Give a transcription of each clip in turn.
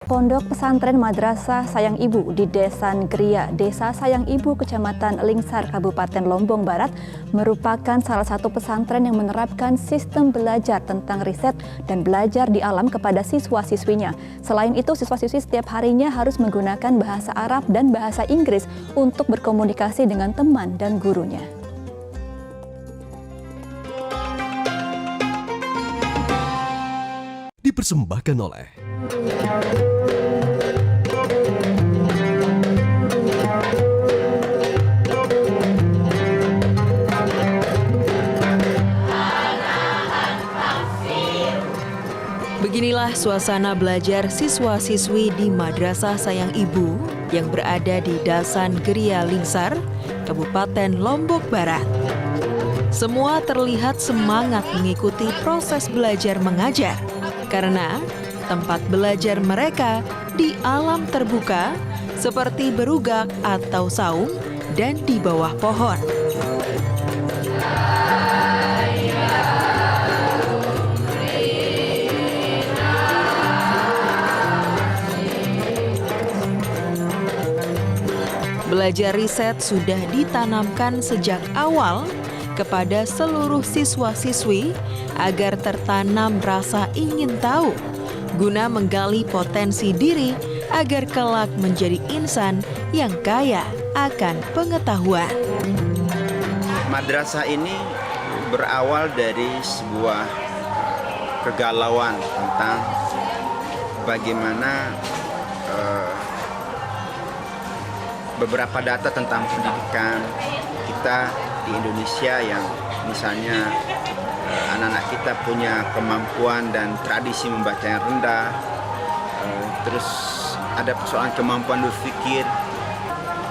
Pondok Pesantren Madrasah Sayang Ibu di Desa Gria, Desa Sayang Ibu, Kecamatan Lingsar, Kabupaten Lombok Barat, merupakan salah satu pesantren yang menerapkan sistem belajar tentang riset dan belajar di alam kepada siswa-siswinya. Selain itu, siswa-siswi setiap harinya harus menggunakan bahasa Arab dan bahasa Inggris untuk berkomunikasi dengan teman dan gurunya. Dipersembahkan oleh Beginilah suasana belajar siswa-siswi di Madrasah Sayang Ibu yang berada di Dasan Gria Lingsar, Kabupaten Lombok Barat. Semua terlihat semangat mengikuti proses belajar mengajar karena tempat belajar mereka di alam terbuka seperti berugak atau saung dan di bawah pohon. Belajar riset sudah ditanamkan sejak awal kepada seluruh siswa-siswi agar tertanam rasa ingin tahu, guna menggali potensi diri agar kelak menjadi insan yang kaya akan pengetahuan. Madrasah ini berawal dari sebuah kegalauan tentang bagaimana beberapa data tentang pendidikan kita di Indonesia yang misalnya anak-anak kita punya kemampuan dan tradisi membaca yang rendah, terus ada persoalan kemampuan berpikir,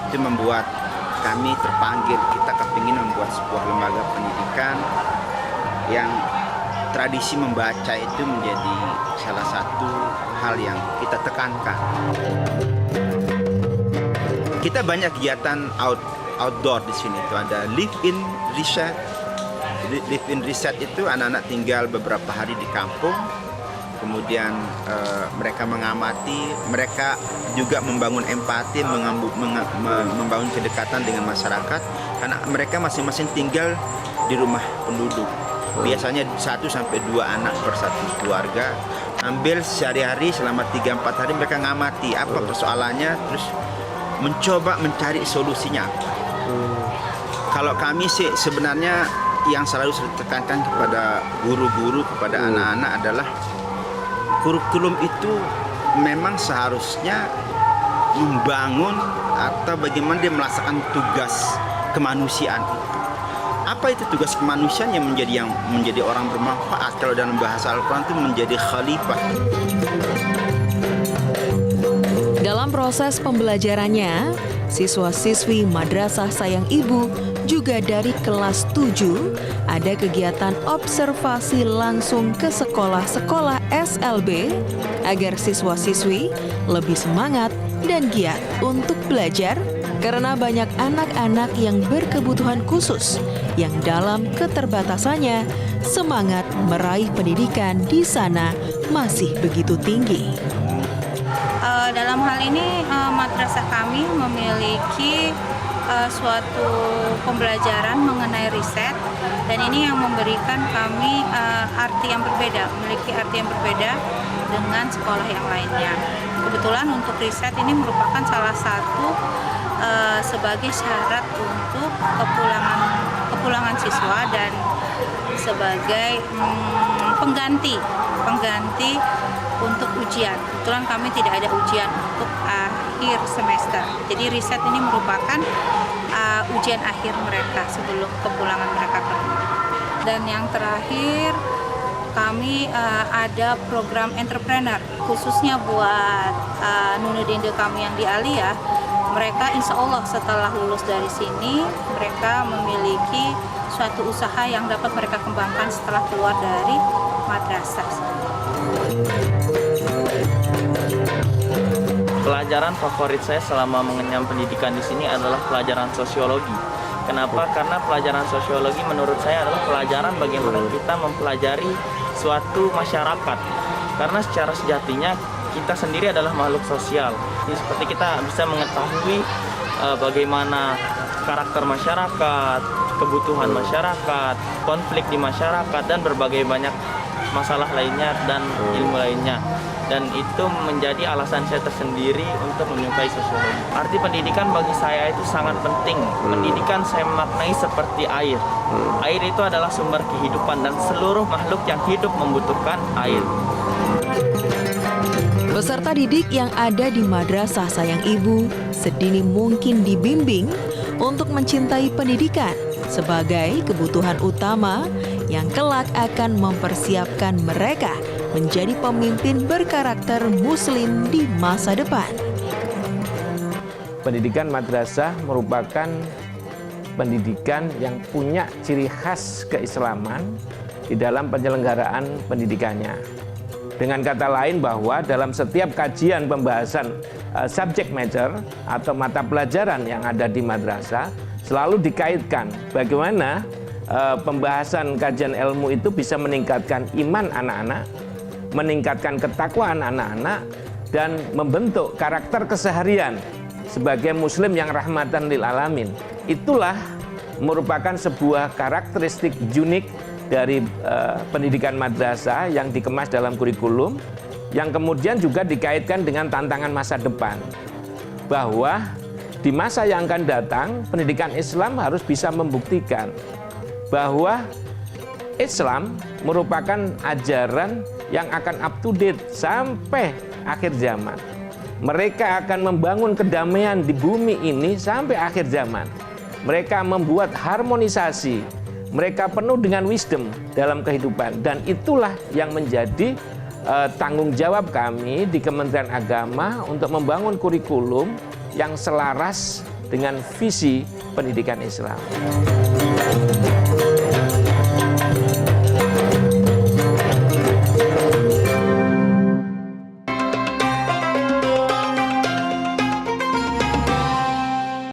itu membuat kami terpanggil, kita kepingin membuat sebuah lembaga pendidikan yang tradisi membaca itu menjadi salah satu hal yang kita tekankan. Kita banyak kegiatan outdoor di sini. Itu ada live-in research. Live-in research itu anak-anak tinggal beberapa hari di kampung, kemudian mereka mengamati, mereka juga membangun empati, membangun kedekatan dengan masyarakat, karena mereka masing-masing tinggal di rumah penduduk. Biasanya 1 sampai 2 anak per satu keluarga. Ambil sehari-hari selama 3-4 hari mereka ngamati apa persoalannya, terus mencoba mencari solusinya. Kalau kami sih sebenarnya yang selalu saya tekankan kepada guru-guru, kepada anak-anak adalah kurikulum itu memang seharusnya membangun atau bagaimana dia melaksanakan tugas kemanusiaan itu. Apa itu tugas kemanusiaan yang menjadi orang bermanfaat? Kalau dalam bahasa Al-Quran itu menjadi khalifah. Dalam proses pembelajarannya, siswa-siswi Madrasah Sayang Ibu juga dari kelas 7 ada kegiatan observasi langsung ke sekolah-sekolah SLB agar siswa-siswi lebih semangat dan giat untuk belajar karena banyak anak-anak yang berkebutuhan khusus yang dalam keterbatasannya semangat meraih pendidikan di sana masih begitu tinggi. Dalam hal ini madrasah kami memiliki suatu pembelajaran mengenai riset, dan ini yang memberikan kami arti yang berbeda, memiliki arti yang berbeda dengan sekolah yang lainnya. Kebetulan untuk riset ini merupakan salah satu sebagai syarat untuk kepulangan siswa dan sebagai pengganti untuk ujian. Kebetulan kami tidak ada ujian untuk akhir semester. Jadi riset ini merupakan ujian akhir mereka sebelum kepulangan mereka ke rumah. Dan yang terakhir, kami ada program entrepreneur khususnya buat Nunudinde kami yang di Aliyah. Mereka insya Allah setelah lulus dari sini, mereka memiliki suatu usaha yang dapat mereka kembangkan setelah keluar dari madrasah. Pelajaran favorit saya selama mengenyam pendidikan di sini adalah pelajaran sosiologi. Kenapa? Karena pelajaran sosiologi menurut saya adalah pelajaran bagaimana kita mempelajari suatu masyarakat. Karena secara sejatinya kita sendiri adalah makhluk sosial. Jadi seperti kita bisa mengetahui bagaimana karakter masyarakat, kebutuhan masyarakat, konflik di masyarakat, dan berbagai banyak masalah lainnya dan ilmu lainnya. Dan itu menjadi alasan saya tersendiri untuk menyukai sosiologi. Arti pendidikan bagi saya itu sangat penting. Pendidikan saya maknai seperti air. Air itu adalah sumber kehidupan dan seluruh makhluk yang hidup membutuhkan air. Peserta didik yang ada di Madrasah Sayang Ibu sedini mungkin dibimbing untuk mencintai pendidikan sebagai kebutuhan utama yang kelak akan mempersiapkan mereka menjadi pemimpin berkarakter Muslim di masa depan. Pendidikan madrasah merupakan pendidikan yang punya ciri khas keislaman di dalam penyelenggaraan pendidikannya. Dengan kata lain bahwa dalam setiap kajian pembahasan subject matter atau mata pelajaran yang ada di madrasah selalu dikaitkan bagaimana pembahasan kajian ilmu itu bisa meningkatkan iman anak-anak, meningkatkan ketakwaan anak-anak, dan membentuk karakter keseharian sebagai muslim yang rahmatan lil alamin. Itulah merupakan sebuah karakteristik unik dari pendidikan madrasah yang dikemas dalam kurikulum, yang kemudian juga dikaitkan dengan tantangan masa depan, bahwa di masa yang akan datang pendidikan Islam harus bisa membuktikan bahwa Islam merupakan ajaran yang akan up to date sampai akhir zaman. Mereka akan membangun kedamaian di bumi ini sampai akhir zaman. Mereka membuat harmonisasi. Mereka penuh dengan wisdom dalam kehidupan. Dan itulah yang menjadi tanggung jawab kami di Kementerian Agama untuk membangun kurikulum yang selaras dengan visi pendidikan Islam.